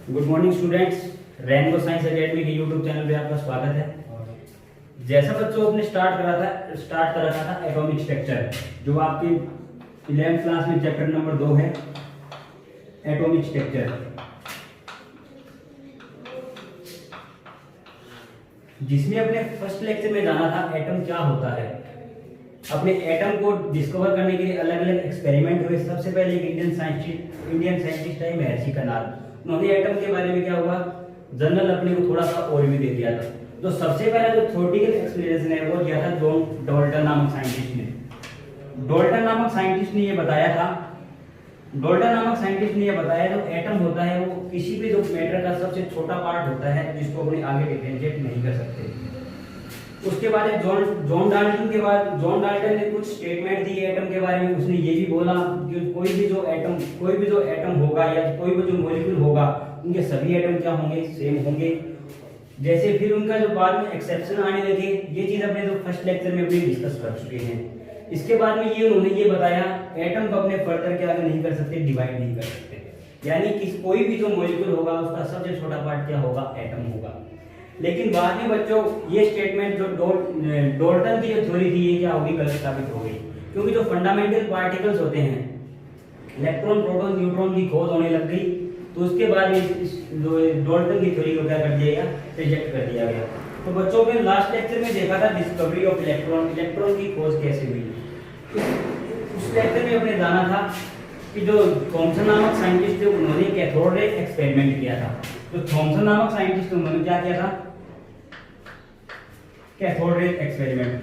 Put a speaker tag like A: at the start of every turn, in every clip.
A: Good morning students, rainbow science academy के YouTube channel पे आपका स्वागत है। जैसा बच्चों आपने स्टार्ट कर रखा था एटॉमिक स्ट्रक्चर, जो आपकी 11th क्लास में चैप्टर नंबर 2 है एटॉमिक स्ट्रक्चर, जिसमें अपने फर्स्ट लेक्चर में जाना था एटम क्या होता है। अपने एटम को डिस्कवर करने के लिए अलग अलग एक्सपेरिमेंट हुए। सबसे पहले एक इंडियन साइंटिस्ट है महर्षि कर्नाल, उन्होंने एटम के बारे में क्या हुआ जनरल अपने को थोड़ा सा ओवरव्यू दे दिया था। तो सबसे पहला जो थ्योरेटिकल एक्सप्लेनेशन है वो दिया था जॉन डाल्टन नामक साइंटिस्ट ने। डाल्टन नामक साइंटिस्ट ने ये बताया जो एटम होता है वो किसी भी जो मैटर का सबसे छोटा पार्ट होता है जिसको अपने आगे डिफरेंशिएट नहीं कर सकते। उसके बाद जॉन डाल्टन ने कुछ स्टेटमेंट दी एटम के बारे में। उसने ये भी बोला कि कोई भी जो एटम होगा या कोई भी जो मॉलिक्यूल होगा उनके सभी एटम क्या होंगे, सेम होंगे। जैसे फिर उनका जो बाद में एक्सेप्शन आने लगे, ये चीज अपने जो फर्स्ट लेक्चर में अपने डिस्कस कर चुके हैं। इसके बाद में उन्होंने ये बताया एटम को अपने फर्दर क्या नहीं कर सकते, डिवाइड नहीं कर सकते, यानी कि कोई भी जो मॉलिक्यूल होगा उसका सबसे छोटा पार्ट क्या होगा, एटम होगा। लेकिन बाद में बच्चों ये स्टेटमेंट जो डाल्टन की जो थ्योरी थी ये क्या होगी, गलत साबित हो गई, क्योंकि जो फंडामेंटल पार्टिकल्स होते हैं इलेक्ट्रॉन, प्रोटॉन, न्यूट्रॉन की खोज होने लग गई। तो उसके बाद में डाल्टन की थ्योरी को क्या कर दिया गया, रिजेक्ट कर दिया गया। तो बच्चों ने लास्ट लेक्चर में देखा था डिस्कवरी ऑफ इलेक्ट्रॉन की खोज कैसे हुई। उस लेक्चर में अपने जाना था कि जो थॉमसन नामक साइंटिस्ट थे उन्होंने कैथोड रे एक्सपेरिमेंट किया था। तो थॉमसन नामक साइंटिस्ट उन्होंने क्या किया था, कैथोड रे एक्सपेरिमेंट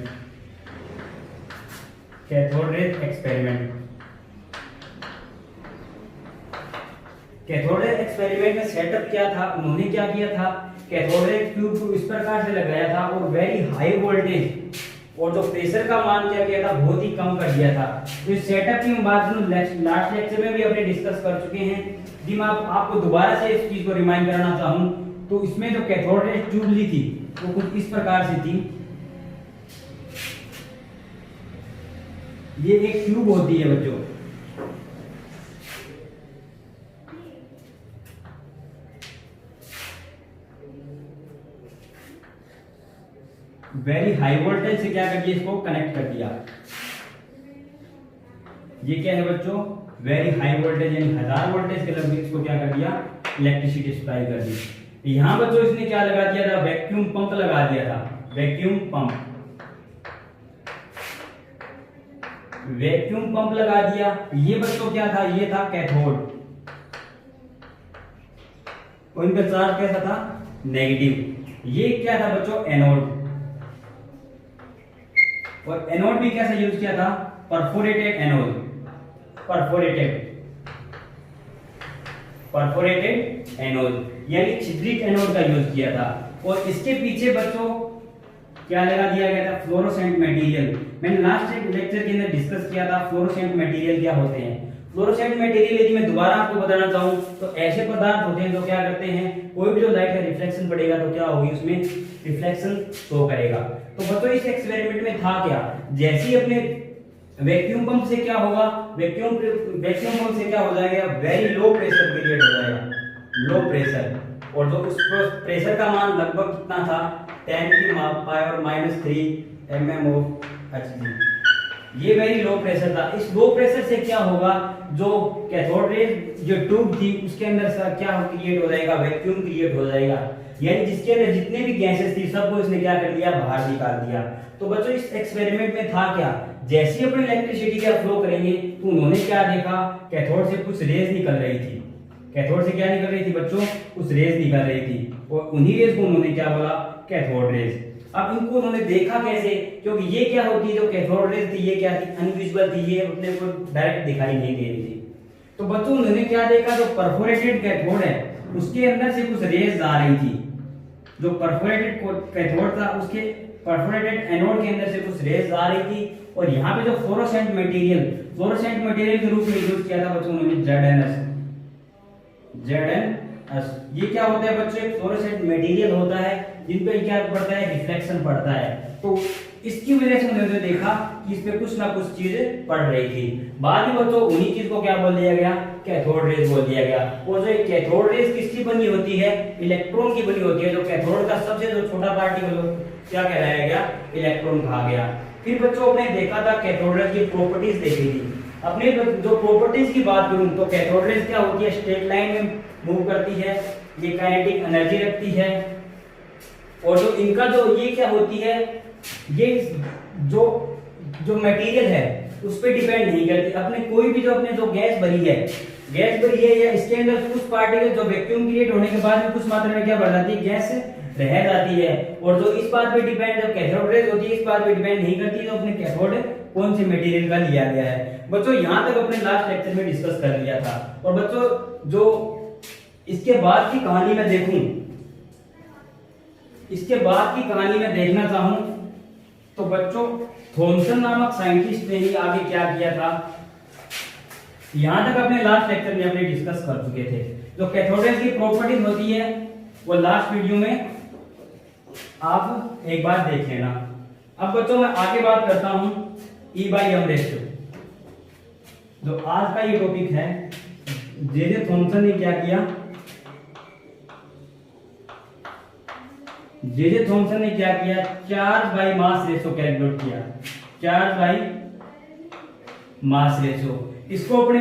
A: में सेटअप क्या था, उन्होंने क्या किया था, कैथोड रे ट्यूब को इस प्रकार से लगाया था और वेरी हाई वोल्टेज और जो प्रेशर का मान क्या किया था, बहुत ही कम कर दिया था। तो इस सेटअप की बात लास्ट लेक्चर में भी अपने डिस्कस कर चुके हैं। जी मैं आपको दोबारा से इस चीज को रिमाइंड कराना चाहूं तो इसमें जो कैथोड रे ट्यूब ली थी वो कुछ इस प्रकार से थी। ये एक ट्यूब होती है बच्चों, वेरी हाई वोल्टेज से क्या कर दिया, इसको कनेक्ट कर दिया। ये क्या है बच्चों, वेरी हाई वोल्टेज यानी 1000 वोल्टेज के लगभग इसको क्या कर दिया, इलेक्ट्रिसिटी सप्लाई कर दी। यहां बच्चों इसने क्या लगा दिया था, वैक्यूम पंप लगा दिया था, वैक्यूम पंप लगा दिया। ये बच्चों क्या था, ये था कैथोड और इनका चार्ज कैसा था, नेगेटिव। ये क्या था बच्चों, एनोड, और एनोड भी कैसा यूज किया था, परफोरेटेड एनोड, परफोरेटेड एनोड यानी छिद्रित एनोड का यूज किया था। और इसके पीछे बच्चों क्या लगा दिया गया था, फ्लोरोसेंट मटेरियल। मैंने लास्ट लेक्चर के अंदर डिस्कस किया था फ्लोरोसेंट मटेरियल क्या होते हैं। फ्लोरोसेंट मटेरियल यदि मैं दोबारा आपको बताना चाहूं तो ऐसे पदार्थ होते हैं जो क्या करते हैं, कोई भी जो लाइट का रिफ्लेक्शन पड़ेगा तो क्या होगी, उसमें रिफ्लेक्शन शो करेगा। तो बच्चों इस एक्सपेरिमेंट में था क्या, जैसे ही अपने वैक्यूम पंप से क्या होगा, वैक्यूम पंप से क्या हो जाएगा, वेरी लो प्रेशर क्रिएट हो जाएगा, लो प्रेशर। और जो उस प्रेशर का मान लगभग कितना था, 10⁻³ mm ऑफ Hg। ये वेरी लो प्रेशर था। इस लो प्रेशर से क्या होगा, जो कैथोड रे जो ट्यूब थी उसके अंदर क्या क्रिएट हो जाएगा, वैक्यूम क्रिएट हो जाएगा, यानी जिसके अंदर जितने भी गैसेस थी सबको इसने क्या कर दिया, बाहर निकाल दिया। तो बच्चों इस एक्सपेरिमेंट में था क्या, जैसे ही अपनी इलेक्ट्रिसिटी का फ्लो करेंगे तो उन्होंने क्या देखा, कैथोड से कुछ रेज निकल रही थी। कैथोड से क्या निकल रही थी बच्चों, कुछ रेज निकल रही थी और उन्हीं रेज को उन्होंने क्या बोला, कैथोड रेज। अब इनको उन्होंने देखा कैसे, क्योंकि ये क्या होती है, जो कैथोड रेज थी ये क्या थी, अनविजिबल थी, ये अपने को डायरेक्ट दिखाई नहीं दे रही थी। तो बच्चों उन्होंने क्या देखा, जो परफोरेटेड कैथोड है उसके अंदर से कुछ रेज आ रही थी। जो परफोरेटेड कैथोड था उसके परफोरेटेड एनोड के अंदर से कुछ रेज आ रही थी। और यहाँ पे जो फ्लोरोसेंट मटेरियल के रूप में यूज किया था बच्चों उन्होंने ZnS। ये क्या होता है बच्चों, एक फ्लोरोसेंट मटेरियल होता है जिन पे क्या पड़ता है, रिफ्लेक्शन पड़ता है। तो इसकी वजह से उन्होंने देखा कि इस पे कुछ ना कुछ चीज पड़ रही थी। बाद में बच्चों उन्हीं चीज को क्या बोल दिया गया, कैथोड रेज बोल दिया गया। और जो कैथोड रेज किसकी बनी होती है, इलेक्ट्रॉन की बनी होती है। जो कैथोड का सबसे जो छोटा पार्टिकल क्या कहलाया गया, इलेक्ट्रॉन कहा गया। फिर बच्चों ने देखा था कैथोड रेज की प्रॉपर्टीज देखी थी। अपने जो प्रॉपर्टीज की बात करूं तो कैथोड रेज क्या होती है, स्ट्रेट लाइन में मूव करती है, ये काइनेटिक एनर्जी रखती है। और जो इनका जो ये क्या होती है, ये जो मटेरियल है उस पर डिपेंड नहीं करती। अपने कोई भी जो अपने जो गैस भरी है या इसके अंदर कुछ पार्टिकल जो वैक्यूम क्रिएट होने के बाद में कुछ मात्रा में क्या बढ़ जाती है, गैस रह जाती है। और जो इस बात पे डिपेंड जब कैथोड रेज होती है इस बात पे डिपेंड नहीं करती तो अपने कैथोड कौन से मटेरियल का लिया गया है। बच्चों यहाँ तक अपने लास्ट लेक्चर में डिस्कस कर लिया था। और बच्चों जो इसके बाद की कहानी में देखूं, इसके बाद की कहानी में देखना चाहूं तो बच्चों थॉमसन नामक साइंटिस्ट ने ही आगे क्या किया था, यहां तक अपने लास्ट लेक्चर में अपने डिस्कस कर चुके थे। जो कैथोड रेज की प्रॉपर्टीज होती है वो लास्ट वीडियो में आप एक बार देख लेना। अब बच्चों मैं आगे बात करता हूं E/m रेशियो। जो आज का ये टॉपिक है, जे थॉमसन ने क्या किया, जे थॉमसन ने क्या किया, charge by mass ratio calculate किया। चार्ज बाई मास रेशियो, इसको अपने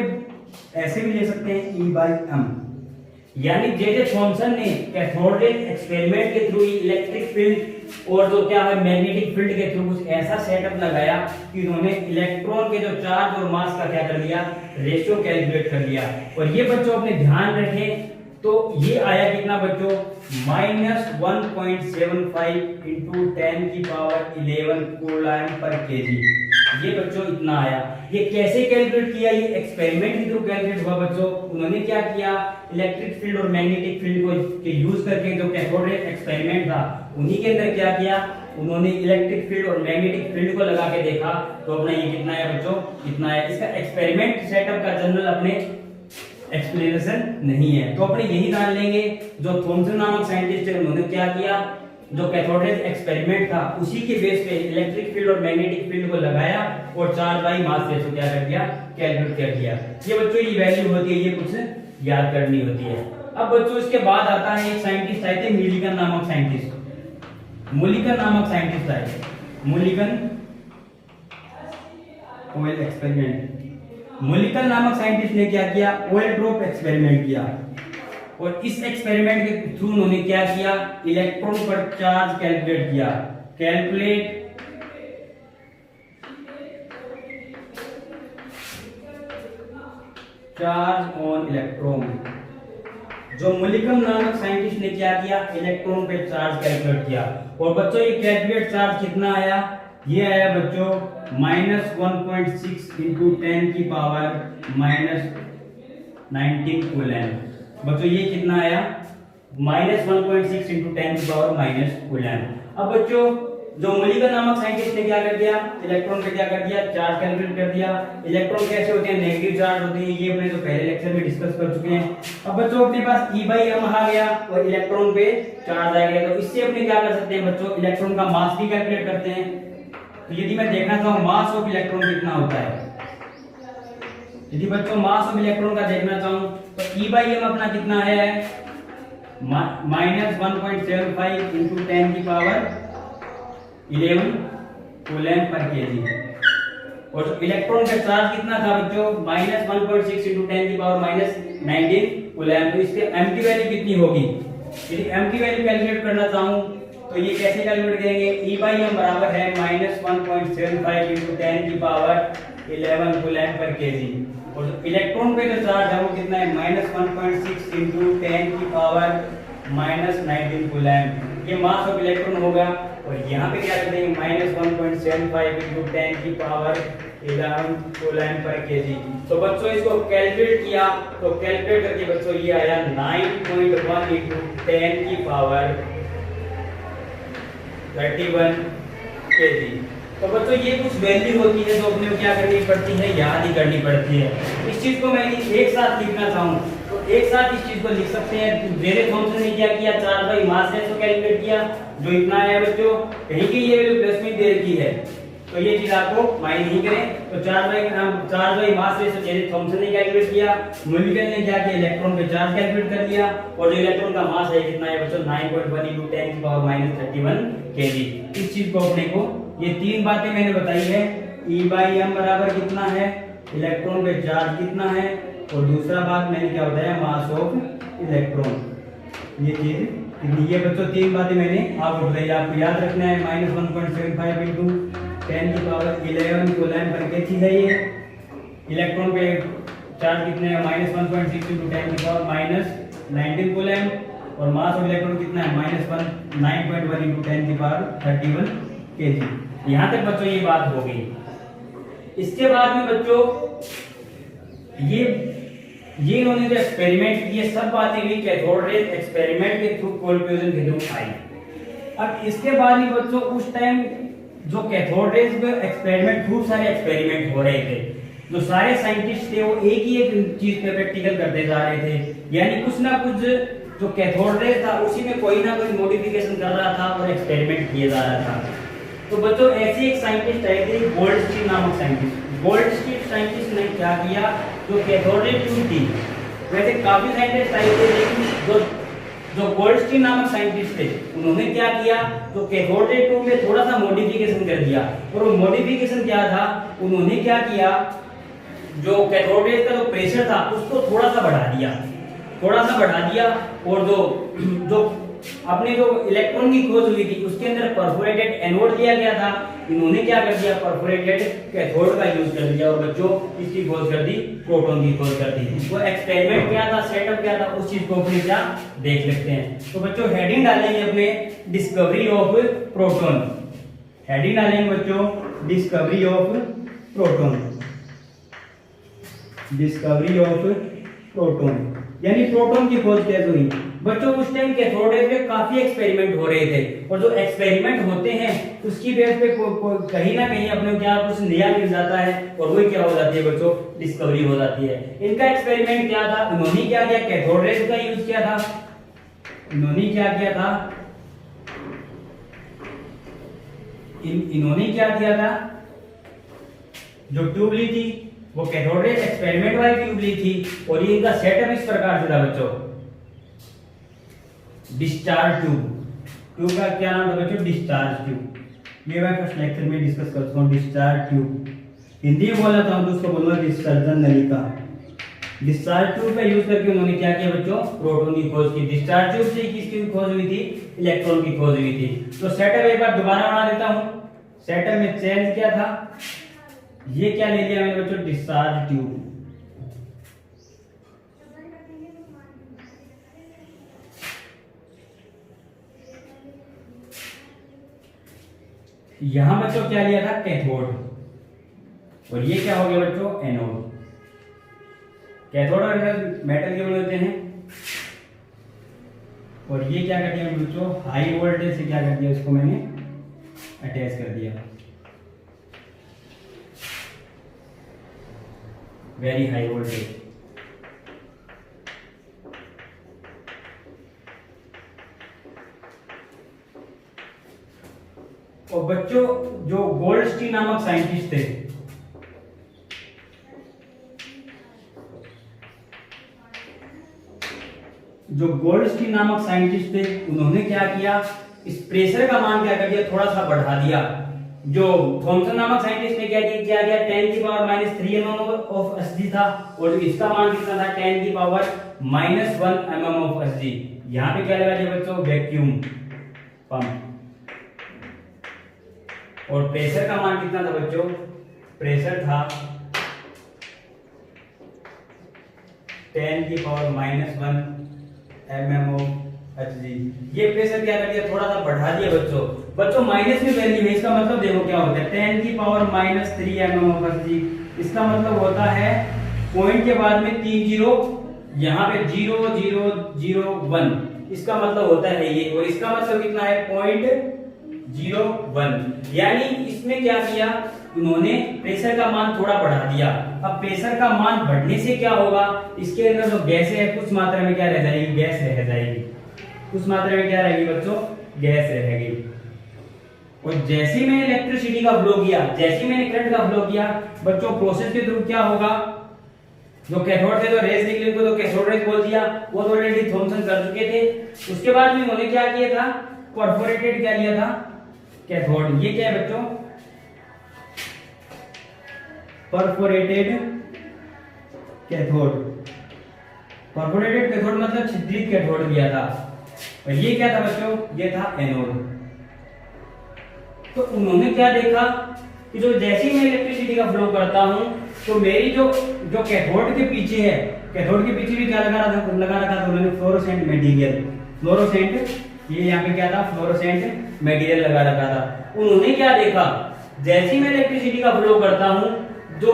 A: ऐसे भी ले सकते हैं E/m। यानी जे थॉमसन ने कैथोड रेज एक्सपेरिमेंट के थ्रू इलेक्ट्रिक फील्ड और जो क्या है मैग्नेटिक फील्ड के थ्रू कुछ ऐसा सेटअप लगाया कि उन्होंने इलेक्ट्रॉन के जो चार्ज और मास का क्या कर लिया, रेशियो कैलकुलेट कर लिया। और ये बच्चों अपने ध्यान रखें तो ये आया कितना बच्चों, -1.75 × 10⁻11 कूलम पर केजी। ये बच्चों इतना आया। ये कैसे कैलकुलेट किया, ये एक्सपेरिमेंट के थ्रू कैलकुलेट हुआ बच्चों। उन्होंने क्या किया, इलेक्ट्रिक फील्ड और मैग्नेटिक फील्ड को यूज करके जो कैथोड रेज एक्सपेरिमेंट था उन्हीं के अंदर क्या किया, उन्होंने इलेक्ट्रिक फील्ड और मैग्नेटिक फील्ड को लगा के देखा तो अपना ये कितना है बच्चों, इतना है। इसका एक्सपेरिमेंट सेटअप का जनरल अपने एक्सप्लेनेशन नहीं है तो अपने यही जान लेंगे। जो थॉमसन नामक साइंटिस्ट है उन्होंने क्या किया, जो कैथोड रेज एक्सपेरिमेंट था उसी के बेस पे इलेक्ट्रिक फील्ड और मैग्नेटिक फील्ड को लगाया और चार्ज बाई मास रेशियो क्या कर दिया, कैलकुलेट कर दिया। ये बच्चों ये वैल्यू होती है, ये कुछ याद करनी होती है। अब बच्चों इसके बाद आता है एक साइंटिस्ट आए थे मिलिकन नामक साइंटिस्ट। मिलिकन नामक साइंटिस्ट आए, मिलिकन ऑयल एक्सपेरिमेंट। मिलिकन नामक साइंटिस्ट ने क्या किया, ऑयल ड्रॉप एक्सपेरिमेंट किया। और इस एक्सपेरिमेंट के थ्रू उन्होंने क्या किया, इलेक्ट्रॉन पर चार्ज कैलकुलेट किया। Calculate charge on electron. जो मिलिकन नामक साइंटिस्ट ने क्या किया, इलेक्ट्रॉन पे चार्ज कैलकुलेट किया। और बच्चों ये कैलकुलेट चार्ज कितना आया, ये आया बच्चों -1.6 × 10⁻−19 कूलम। बच्चों ये कितना आया, -1.6 × 10⁻−19 कूलम। अब बच्चों जो मिलिकन नामक साइंटिस्ट ने क्या कर दिया, इलेक्ट्रॉन पे क्या कर दिया, चार्ज कैलकुलेट कर दिया। इलेक्ट्रॉन कैसे होते हैं, नेगेटिव चार्ज होते हैं, ये अपने तो पहले लेक्चर में डिस्कस कर चुके हैं। अब बच्चों अपने पास E/m आ गया और इलेक्ट्रॉन पे चार्ज आ गया तो इससे अपने क्या कर सकते हैं बच्चों, इलेक्ट्रॉन का मास भी कैलकुलेट करते हैं। तो यदि मैं देखना चाहूं मास ऑफ इलेक्ट्रॉन कितना होता है, यदि बच्चों मास ऑफ इलेक्ट्रॉन का देखना चाहूं तो E/m अपना कितना है, -1.75 × 10⁻11 कूलम पर केजी। और इलेक्ट्रॉन का चार्ज कितना था बच्चों, -1.6 × 10⁻−19 कूलम। तो इसके m की वैल्यू कितनी होगी, यदि m की वैल्यू कैलकुलेट करना चाहूं तो ये कैसे कैलकुलेट करेंगे, E/m बराबर है -1.75 × 10⁻11 कूलम पर केजी। और इलेक्ट्रॉन पे जो चार्ज है वो कितना है, -1.6 × 10⁻−19 कूलम। ये मास ऑफ इलेक्ट्रॉन होगा। और यहाँ पे क्या कर देंगे, -1.75 × 10⁻11 कूलम पर केजी। तो बच्चों इसको कैलकुलेट किया तो कैलकुलेट करके बच्चों ये आया 9.1 × 10⁻31 केजी। तो बच्चों ये कुछ वैल्यू होती है जो अपने को क्या करनी पड़ती है, याद ही करनी पड़ती है। इस चीज को मैं एक साथ लिखना चाहूँ तो एक साथ इस चीज को लिख सकते हैं। जेरे थॉमसन ने क्या किया, 4 मास रेशो कैलकुलेट किया, जो इतना आया बच्चों, कहीं की ये वैल्यू प्लस में दे रखी है, तो ये चीज आपको माइंड नहीं करें। तो 4 मास रेशो जेरे थॉमसन ने कैलकुलेट किया, मोलिकल ने क्या किया, इलेक्ट्रॉन पे चार्ज कैलकुलेट कर लिया, और जो इलेक्ट्रॉन का मास है कितना है बच्चों, 9.1 × 10⁻31 kg। इस चीज को अपने को, ये 3 बातें मैंने बताई है, E/m बराबर कितना है, इलेक्ट्रॉन पे चार्ज कितना है, और दूसरा बात मैंने क्या बताया, मास ऑफ इलेक्ट्रॉन। ये चीज कितनी, ये बच्चों 3 बातें मैंने आपको बताई, आपको याद रखना है। -1.75 × 10⁻11 कूलम पर के चीज है ये। इलेक्ट्रॉन पे चार्ज कितने हैं, -1.6 × 10⁻19 कूलम, और मास ऑफ इलेक्ट्रॉन कितना है, -9.1 × 10⁻31 kg। यहां तक बच्चों ये बात हो गई। इसके बाद में बच्चों ये इन्होंने जो एक्सपेरिमेंट किए, सब बातें हुई कैथोड रे एक्सपेरिमेंट के थ्रू, कोल्ड फ्यूजन के थ्रू आई। अब इसके बाद में बच्चों उस टाइम जो कैथोड रेज पे एक्सपेरिमेंट, खूब सारे एक्सपेरिमेंट हो रहे थे, जो सारे साइंटिस्ट थे वो एक ही एक चीज पे प्रैक्टिकल करते जा रहे थे, यानी कुछ ना कुछ जो कैथोड रेज था उसी में कोई ना कोई मॉडिफिकेशन कर रहा था और एक्सपेरिमेंट किया जा रहा था। तो बच्चों ऐसे एक साइंटिस्ट आए थे, गोल्डस्टीन नामक साइंटिस्ट। गोल्डस्टीन साइंटिस्ट ने क्या किया, जो कैथोड रे ट्यूब थी, वैसे काफी साइंटिस्ट आए थे, लेकिन जो गोल्डस्टीन नामक साइंटिस्ट थे उन्होंने क्या किया, तो कैथोड रे ट्यूब में थोड़ा सा मॉडिफिकेशन कर दिया। और वो मॉडिफिकेशन क्या था, उन्होंने क्या किया, जो कैथोड रे का जो प्रेशर था उसको थोड़ा सा बढ़ा दिया, और जो अपने जो इलेक्ट्रॉन की खोज हुई थी उसके अंदर परफोरेटेड एनोड दिया गया था, इन्होंने क्या कर दिया, परफोरेटेड कैथोड का यूज कर दिया, और बच्चों इसकी खोज कर दी, प्रोटॉन की खोज कर दी। वो एक्सपेरिमेंट क्या था, सेटअप क्या था, उस चीज को अपने क्या देख लेते हैं। तो बच्चों हेडिंग डालेंगे अपने, डिस्कवरी ऑफ प्रोटॉन। हेडिंग डालेंगे बच्चों, discovery of proton. Discovery of proton यानी प्रोटॉन की खोज कैसे हुई। बच्चों उस टाइम कैथोड रे पे काफी एक्सपेरिमेंट हो रहे थे, और जो एक्सपेरिमेंट होते हैं उसकी बेस पे कहीं ना कहीं अपने क्या कुछ नया मिल जाता है, और वही क्या हो जाती है बच्चों, डिस्कवरी हो जाती है। इनका एक्सपेरिमेंट क्या था, उन्होंने क्या किया, कैथोड रेज का यूज किया था। इन्होंने क्या किया था, इन्होंने क्या किया था, जो ट्यूब ली थी वो कैथोड रे एक्सपेरिमेंट वाली ट्यूब ली थी, और ये इनका सेटअप इस प्रकार से था बच्चों, डिस्चार्ज ट्यूब का क्या नाम था बच्चों, डिस्चार्ज ट्यूब। ये मैं फर्स्ट लेक्चर में डिस्कस करता हूँ, डिस्चार्ज ट्यूब। हिंदी में बोला था तो उसको बोलूंगा डिस्चार्जन नलिका। डिस्चार्ज ट्यूब का यूज करके उन्होंने क्या किया बच्चों, प्रोटॉन की खोज की। डिस्चार्ज ट्यूब से किसकी खोज हुई थी, इलेक्ट्रॉन की खोज हुई थी। तो सेटअप एक बार दोबारा बना देता हूँ। सेटअप में चेंज क्या था, ये क्या ले लिया मैंने बच्चों, डिस्चार्ज ट्यूब। यहां बच्चों क्या लिया था, कैथोड, और ये क्या हो गया बच्चों, एनोड। कैथोड और मेटल के बने होते हैं, और ये क्या कर दिया बच्चों, हाई वोल्टेज से क्या कर दिया, इसको मैंने अटैच कर दिया, वेरी हाई वोल्टेज। और बच्चों जो गोल्डस्टीन नामक साइंटिस्ट थे, उन्होंने क्या किया, इस प्रेशर का मान क्या कर दिया, थोड़ा सा बढ़ा दिया। जो थॉमसन नामक साइंटिस्ट ने क्या किया 10⁻³ mm ऑफ Hg था, और इसका मान कितना था, 10⁻⁻1 mm ऑफ Hg। यहाँ पे क्या लगा दिया बच्चों, वैक्यूम पंप। और प्रेशर का मान कितना था बच्चों, प्रेशर था 10⁻⁻1 mm ऑफ Hg। ये प्रेशर क्या कर दिया, थोड़ा सा बढ़ा दिया बच्चों माइनस में वैल्यू है, इसका मतलब देखो क्या होता है, 10⁻³ mm ऑफ Hg। इसका मतलब होता है पॉइंट के बाद में 3 जीरो, यहाँ पे 0.001, इसका मतलब होता है ये, और इसका मतलब कितना है 0.01। यानी इसमें क्या किया, उन्होंने प्रेशर का मान थोड़ा बढ़ा दिया। अब प्रेशर का मान बढ़ने से क्या होगा, इसके अंदर जो गैस है कुछ मात्रा में क्या रह जाएगी, गैस रह जाएगी। कुछ मात्रा में क्या रहेगी बच्चों, गैस रहेगी। और जैसे ही मैंने इलेक्ट्रिसिटी का फ्लो किया, जैसे ही मैंने करंट का फ्लो किया बच्चों, प्रोसेस के थ्रू क्या होगा, जो कैथोड से जो रेज निकली उनको तो कैथोड रेज बोल दिया, वो तो ऑलरेडी थॉमसन कर चुके थे। उसके बाद में उन्होंने क्या किया था, परफोरेटेड क्या लिया था, कैथोड। ये क्या है बच्चों, परफोरेटेड कैथोड। परफोरेटेड कैथोड मतलब छिद्रित कैथोड लिया था। और ये क्या था बच्चों, ये था एनोड। तो उन्होंने क्या देखा कि जो जैसे ही मैं इलेक्ट्रिसिटी का फ्लो करता हूं तो मेरी जो कैथोड के पीछे है, कैथोड के पीछे भी क्या लगा रखा था उन्होंने, फ्लोरोसेंट मटेरियल। फ्लोरोसेंट, ये यहाँ पे क्या था, फ्लोरोसेंट मटेरियल लगा रखा था। उन्होंने क्या देखा, जैसे ही मैं इलेक्ट्रिसिटी का फ्लो करता हूं जो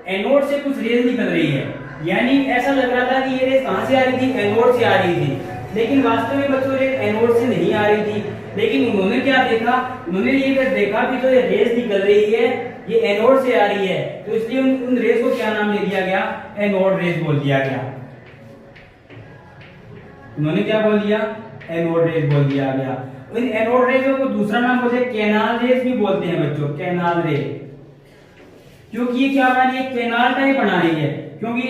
A: एनोड से कुछ रेज निकल रही है, यानी ऐसा लग रहा था कि ये रेज कहां से आ रही थी, एनोड से आ रही थी, लेकिन वास्तव में बच्चों रेज एनोड से नहीं आ रही थी। लेकिन उन्होंने क्या देखा, उन्होंने ये देखा कि जो ये रेज निकल रही है ये एनोड से आ रही है, तो इसलिए उन रेज को क्या नाम दे दिया गया, एनोड रेज बोल दिया गया। उन्होंने क्या बोल दिया, एनोड रेज बोल दिया गया। इन एनोड रेज को दूसरा नाम बोलते हैं कैनाल रेज भी बोलते हैं बच्चों, कैनाल रेज, क्योंकि ये क्या बना रही है, कैनाल टाइप बना रही है, क्योंकि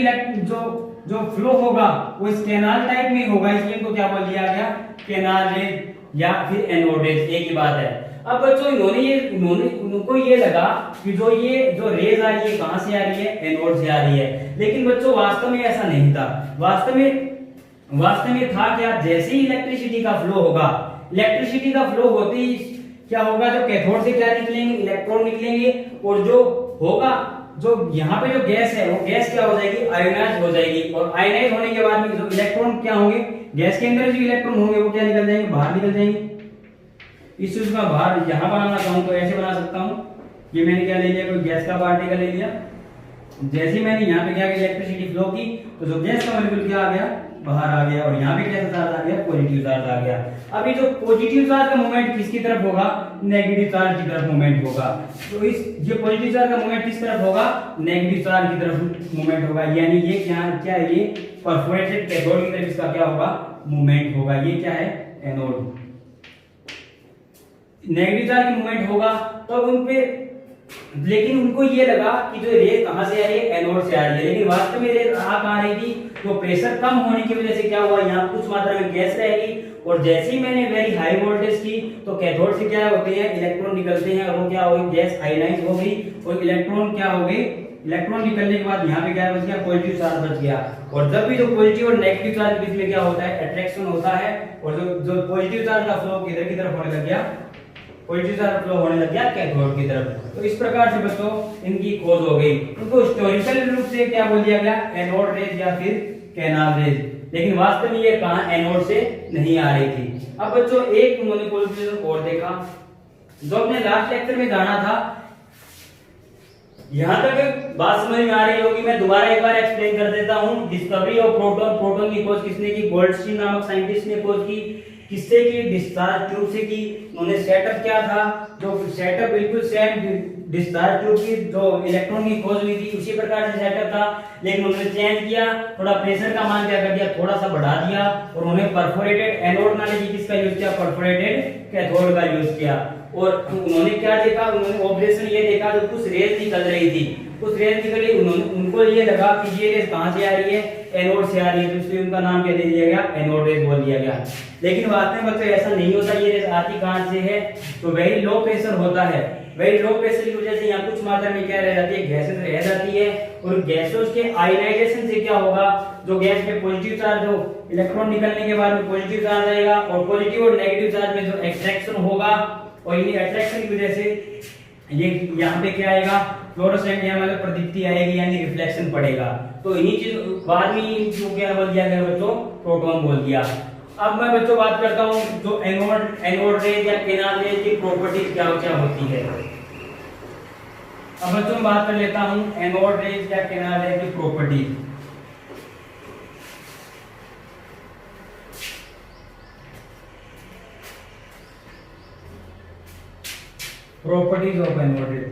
A: जो फ्लो होगा वो इस कैनाल टाइप में होगा, इसलिए इनको क्या बोल दिया गया, कैनाल रेज या फिर एनोड रेज, एक ही बात है। अब बच्चों उनको ये लगा कि जो रेज आ रही है कहां से आ रही है, एनोड से आ रही है, लेकिन बच्चों वास्तव में ऐसा नहीं था। वास्तव में था क्या, जैसे ही इलेक्ट्रिसिटी का फ्लो होगा, इलेक्ट्रिसिटी का फ्लो होते ही क्या होगा, जो कैथोड से क्या निकलेंगे, इलेक्ट्रॉन निकलेंगे, और जो होगा, जो यहाँ पे जो गैस है वो गैस क्या हो जाएगी, आयोनाइज हो जाएगी। और आयोनाइज होने के बाद में जो इलेक्ट्रॉन क्या होंगे, गैस के अंदर जो इलेक्ट्रॉन होंगे वो क्या निकल जाएंगे, बाहर निकल जाएंगे। इस चीज का बाहर यहाँ बनाना चाहूँ तो ऐसे बना सकता हूँ, ये मैंने क्या ले लिया, कोई गैस का पार्टिकल ले लिया, जैसे ही मैंने यहाँ पे क्या इलेक्ट्रिसिटी फ्लो की तो जो गैस का मॉलिक्यूल क्या आ गया, बाहर आ गया, और यहाँ पे कैसा चार्ज आ गया, पॉजिटिव चार्ज आ गया। अभी जो पॉजिटिव चार्ज का मूवमेंट किसकी तरफ होगा, नेगेटिव चार्ज की तरफ मूवमेंट होगा। तो ये पॉजिटिव चार्ज का मूवमेंट किस तरफ होगा, नेगेटिव चार्ज की तरफ मूवमेंट होगा, यानी ये क्या है, ये परफोरेटेड कैथोड की तरफ इसका क्या होगा, मूवमेंट होगा। ये क्या है, एनोड। नेगेटिव चार्ज की मूवमेंट होगा तो उन पे, लेकिन उनको ये लगा कि जो रेज कहां से आ रही है, एनोड से आ रही है, लेकिन वास्तव में रेज कहां रही थी, तो प्रेशर कम होने की वजह से क्या हुआ, यहाँ कुछ मात्रा में गैस रहेगी, और जैसे ही मैंने वेरी हाई वोल्टेज की तो कैथोड से क्या होते हैं, इलेक्ट्रॉन निकलते हैं, और वो क्या हो गई, गैस आयनाइज हो गई, और इलेक्ट्रॉन क्या हो गए, इलेक्ट्रॉन निकलने के बाद यहाँ पे क्या बच गया, पॉजिटिव चार्ज बच गया। और जब भी जो पॉजिटिव और नेगेटिव चार्ज के बीच में क्या होता है, अट्रैक्शन होता है, और जो पॉजिटिव चार्ज का फ्लो किधर की तरफ होने लग गया, पॉजिटिव चार्ज फ्लो होने लग गया कैथोड की तरफ। तो इस प्रकार से बच्चों इनकी खोज हो गई। उनको हिस्टोरिकल रूप से क्या बोल दिया गया, एनोड रेज या फिर कैनाल रेज, लेकिन वास्तव में ये कहां, एनोड से नहीं आ रही थी। अब बच्चों एक उन्होंने कोलिजन और देखा, जो अपने लास्ट लेक्चर में जाना था। यहां तक बात समझ में आ रही होगी, मैं दोबारा एक बार एक्सप्लेन कर देता हूं। डिस्कवरी ऑफ प्रोटॉन, प्रोटॉन की खोज किसने की, गोल्डस्टीन नामक साइंटिस्ट ने खोज की। किससे की, डिस्चार्ज ट्यूब से की। उन्होंने सेटअप क्या था, जो सेटअप बिल्कुल सेम डिस्चार्ज ट्यूब की जो इलेक्ट्रॉन की खोज हुई थी उसी प्रकार से सेटअप था, लेकिन उन्होंने चेंज किया, थोड़ा प्रेशर का मान क्या कर दिया, थोड़ा सा बढ़ा दिया, और उन्होंने परफोरेटेड एनोड ना लेके किसका यूज किया, परफोरेटेड कैथोड का यूज किया। और उन्होंने क्या देखा, उन्होंने ऑब्जर्वेशन ये देखा, जो कुछ रेज निकल रही थी, कुछ रेज निकली, उनको ये लगा कि ये रेज कहां से आ रही है, एनोड से आ रही है, तो इसलिए उनका नाम क्या दे दिया गया, एनोड रेज बोल दिया गया। लेकिन वास्तव में बच्चों ऐसा नहीं होता, ये रेज आती कहां से है, तो वेरी लो प्रेशर होता है। वेरी लो प्रेशर की वजह से यहाँ कुछ मात्रा में क्या रह जाती है, गैसेस रह जाती है, और गैसों के आयनाइजेशन से क्या होगा, जो गैस पे पॉजिटिव चार्ज हो, इलेक्ट्रॉन निकलने के बाद में पॉजिटिव चार्ज आएगा, और पॉजिटिव और नेगेटिव चार्ज में जो अट्रैक्शन होगा, और इन्हीं अट्रैक्शन की वजह से ये यहाँ पे क्या आएगा, फ्लोरोसेंट यहाँ मतलब प्रदीप्ति आएगी, यानी रिफ्लेक्शन पड़ेगा। तो इन्हीं चीज बाद में जो क्या बोल दिया गया बच्चों, प्रोटॉन बोल दिया। अब मैं बच्चों बात करता हूँ जो एनोड रेज या कैनाल रेज की प्रॉपर्टीज क्या क्या होती है। अब बच्चों बात कर लेता हूँ एनोड रेज या कैनाल रेज की properties. Properties of anode rays.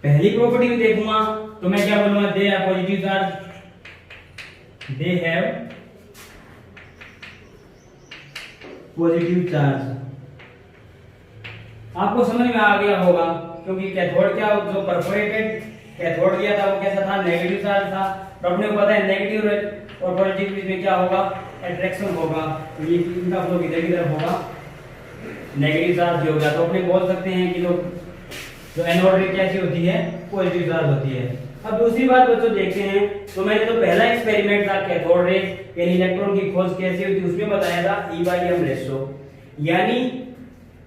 A: पहली प्रॉपर्टी में देखूंगा तो मैं क्या बोलूंगा, they are positive charge, they have positive charge. आपको समझ में आ गया होगा, क्योंकि कैथोड क्या, जो परफोरेटेड कैथोड दिया था वो कैसा था, नेगेटिव चार्ज था। तो अपने को पता है नेगेटिव और पॉजिटिव बीच में क्या होगा, अट्रैक्शन होगा। तो ये इनका फ्लो किधर की तरफ होगा, नेगेटिव चार्ज हो गया। तो अपने बोल सकते हैं कि जो एनोड रे कैसी होती है, पॉजिटिव चार्ज होती है। अब दूसरी बात बच्चों देखते हैं, तो मैंने जो पहला एक्सपेरिमेंट था कैथोड रे यानी इलेक्ट्रॉन की खोज कैसी होती है, उसमें बताया था E/m रेशो, यानी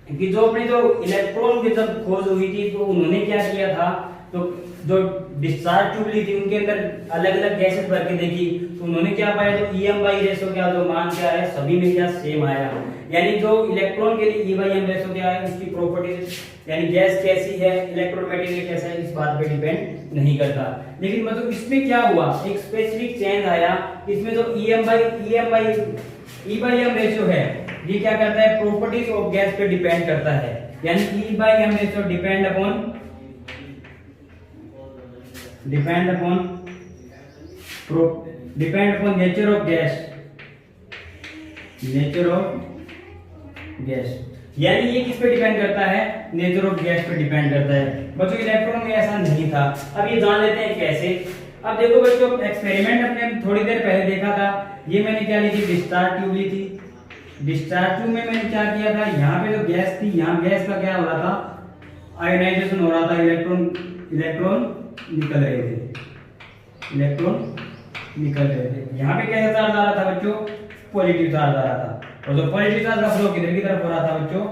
A: कि जो अपने जो इलेक्ट्रॉन की जब खोज हुई थी तो उन्होंने क्या किया था, तो जो डिस्चार्ज ट्यूब ली थी उनके अंदर अलग अलग गैसेस भर के देखी, तो उन्होंने क्या पाया, तो E/m रेशो क्या, जो मान क्या है, सभी में क्या सेम आया। यानी जो इलेक्ट्रॉन के लिए E/m रेशो क्या है, उसकी प्रॉपर्टीज यानी गैस कैसी है, इलेक्ट्रॉन मटेरियल कैसा है, इस बात पे डिपेंड नहीं करता। लेकिन मतलब इसमें क्या हुआ, एक स्पेसिफिक चेंज आया, इसमें जो E/m रेशो है ये क्या करता है, प्रॉपर्टीज ऑफ गैस पे डिपेंड करता है। यानी E/m ratio depend upon nature of gas, यानी ये किस पे डिपेंड करता है, नेचर ऑफ गैस पे डिपेंड करता है। बच्चों इलेक्ट्रॉन में ऐसा नहीं था। अब ये जान लेते हैं कैसे। अब देखो बच्चों, एक्सपेरिमेंट अपने थोड़ी देर पहले देखा था, ये मैंने क्या ली थी, डिस्चार्ज ट्यूब ली थी। डिस्चार्ज ट्यूब में मैंने क्या किया था, यहाँ पे जो गैस थी, यहाँ गैस का क्या हो रहा था, आयोनाइजेशन हो रहा था, इलेक्ट्रॉन निकल रहे थे। यहाँ पे कैसा चार्ज आ रहा था बच्चों, पॉजिटिव चार्ज आ रहा था। और जो पॉजिटिव चार्ज का फ्लो किधर की तरफ हो रहा था बच्चों,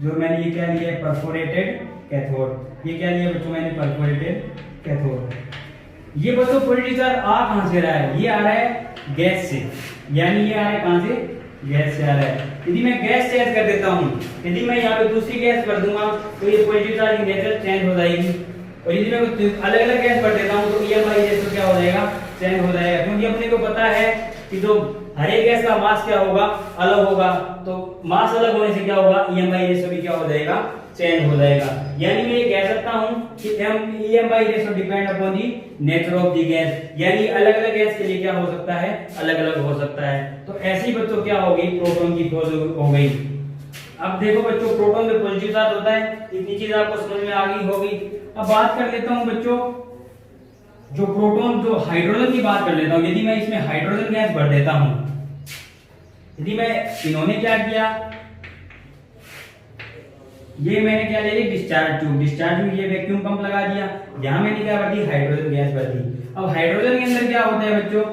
A: जो मैंने ये क्या लिया है, परफोरेटेड कैथोड। ये क्या लिया बच्चों मैंने, परफोरेटेड कैथोड। ये बच्चों पॉजिटिव चार्ज आ कहां से रहा है, ये आ रहा है गैस से, यानी ये आ रहा है कहां से, गैस से आ रहा है। यदि मैं गैस चेंज कर देता हूं, यदि मैं यहाँ पे दूसरी गैस कर दूंगा तो ये पॉजिटिव चार्ज की नेचर चेंज हो जाएगी। और यदि मैं अलग अलग गैस कर देता हूं तो E/m रेशो क्या हो जाएगा, चेंज हो जाएगा। क्योंकि अपने को पता है कि जो हर एक गैस का मास क्या होगा, अलग होगा। तो मास अलग होने से क्या होगा, E/m रेशो भी क्या हो जाएगा, चेंज हो जाएगा। यानी मैं ये कह सकता हूं कि E/m ratio depend upon the nature of the gas, यानी अलग अलग गैस के लिए क्या हो सकता है, अलग अलग हो सकता है। तो ऐसी बच्चों क्या हो गई, प्रोटॉन की खोज हो गई। अब देखो बच्चों, प्रोटॉन में पॉजिटिव चार्ज होता है, इतनी चीज आपको समझ में आ गई होगी। अब बात कर लेता हूं बच्चों, जो प्रोटॉन, जो हाइड्रोजन की बात कर लेता हूं। यदि मैं इसमें हाइड्रोजन गैस भर देता हूं, यदि मैं, इन्होंने क्या किया, ये मैंने क्या ले ली, डिस्चार्ज ट्यूब, ये वैक्यूम पंप लगा दिया, यहां मैंने क्या भर दी, हाइड्रोजन गैस भर दी। अब हाइड्रोजन के अंदर क्या होता है बच्चों,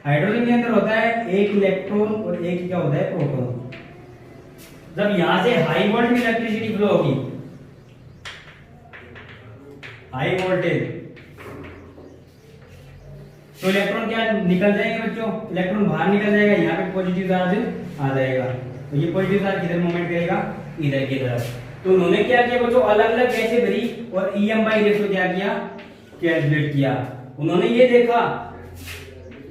A: हाइड्रोजन के अंदर होता है एक इलेक्ट्रॉन और एक क्या होता है, प्रोटॉन। जब यहां से हाई वोल्ट में इलेक्ट्रिसिटी फ्लो होगी, हाई वोल्टेज, तो इलेक्ट्रॉन क्या निकल जाएंगे बच्चों, इलेक्ट्रॉन बाहर निकल जाएगा, यहाँ पे पॉजिटिव चार्ज आ जाएगा। तो ये पॉजिटिव चार्ज किधर मूवमेंट करेगा, इधर की तरफ। तो उन्होंने क्या किया बच्चों, अलग अलग गैसें भरी और E/m रेशो क्या किया, कैलकुलेट किया। उन्होंने ये देखा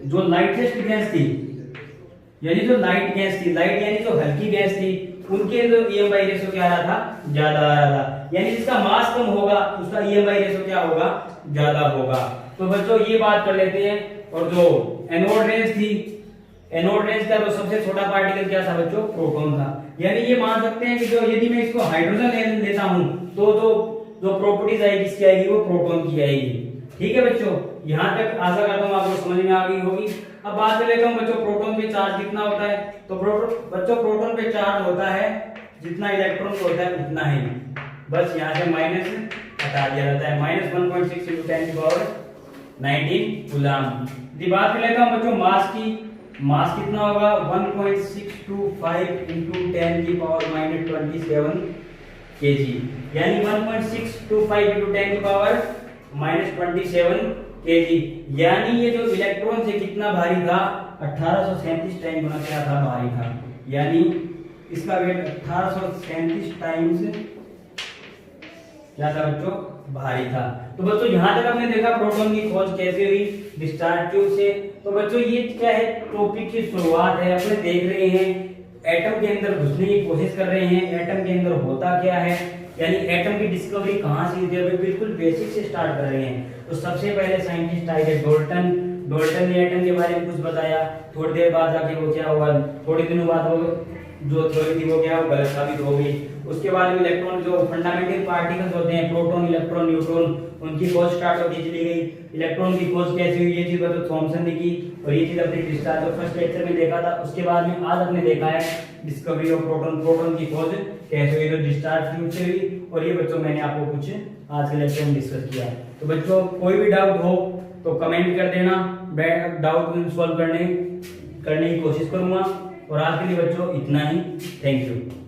A: जो लाइटेस्ट गैस थी, यानी जो लाइट गैस थी, लाइट यानी जो हल्की गैस थी, उनके जो E/m रेशो क्या आ रहा था, ज्यादा आ रहा था। यानी जिसका मास कम होगा उसका E/m रेशो क्या होगा, ज्यादा होगा। तो बच्चों ये बात कर लेते हैं। और जो एनोड रेंज थी, एनोड रेंज का जो सबसे छोटा पार्टिकल क्या था बच्चों, प्रोटॉन था। यानी ये मान सकते हैं कि जो यदि मैं इसको हाइड्रोजन लेता हूं तो जो प्रॉपर्टीज आएगी किसकी आएगी, वो प्रोटॉन की आएगी। ठीक है बच्चों, यहां तक आशा करता हूं आपको समझ में आ गई होगी। अब बात कर लेता हूं बच्चों, प्रोटॉन पे चार्ज कितना होता है। तो बच्चों प्रोटॉन पे चार्ज होता है जितना इलेक्ट्रॉन को होता है उतना ही, बस यहाँ से माइनस हटा दिया जाता है, -1.6 × 10⁻19 कूलम। बात कर लेता हूं बच्चों मास की, मास कितना होगा, 1.625 × 10⁻27 kg, यानी 1.625 × 10⁻27 kg। यानी ये जो इलेक्ट्रॉन से कितना भारी था, 1837 टाइम गुना क्या था, भारी था। यानी इसका वेट 1837 टाइम्स क्या था बच्चों, भारी था। तो बच्चों यहां तक हमने देखा प्रोटॉन की खोज कैसे हुई, डिस्चार्ज ट्यूब से। तो बच्चों ये क्या है, टॉपिक की शुरुआत है, अपने देख रहे हैं एटम के अंदर घुसने की कोशिश कर रहे हैं, एटम के अंदर होता क्या है, यानी एटम की डिस्कवरी कहाँ से हुई है, बिल्कुल बेसिक से स्टार्ट कर रहे हैं। तो सबसे पहले साइंटिस्ट आए थे डोल्टन ने एटम के बारे में कुछ बताया। थोड़ी देर बाद जाके वो क्या हुआ, थोड़े दिनों बाद वो जो थ्योरी थी वो क्या हो गलत साबित हो गई। उसके बाद में इलेक्ट्रॉन जो फंडामेंटल पार्टिकल्स होते हैं, प्रोटॉन, इलेक्ट्रॉन, न्यूट्रॉन, उनकी खोज स्टार्ट होती चली गई। इलेक्ट्रॉन की खोज कैसे हुई, ये चीज तो थॉमसन ने की, और ये चीज अपने डिस्चार्ज जो फर्स्ट लेक्चर में देखा था। उसके बाद में आज हमने देखा है डिस्कवरी ऑफ प्रोटॉन की खोज कैसे हुई, तो डिस्चार्ज ट्यूब से हुई। और ये बच्चों मैंने आपको कुछ आज के लेक्चर में डिस्कस किया। तो बच्चों कोई भी डाउट हो तो कमेंट कर देना, डाउट सॉल्व करने की कोशिश करूंगा। और आज के लिए बच्चों इतना ही। Thank you.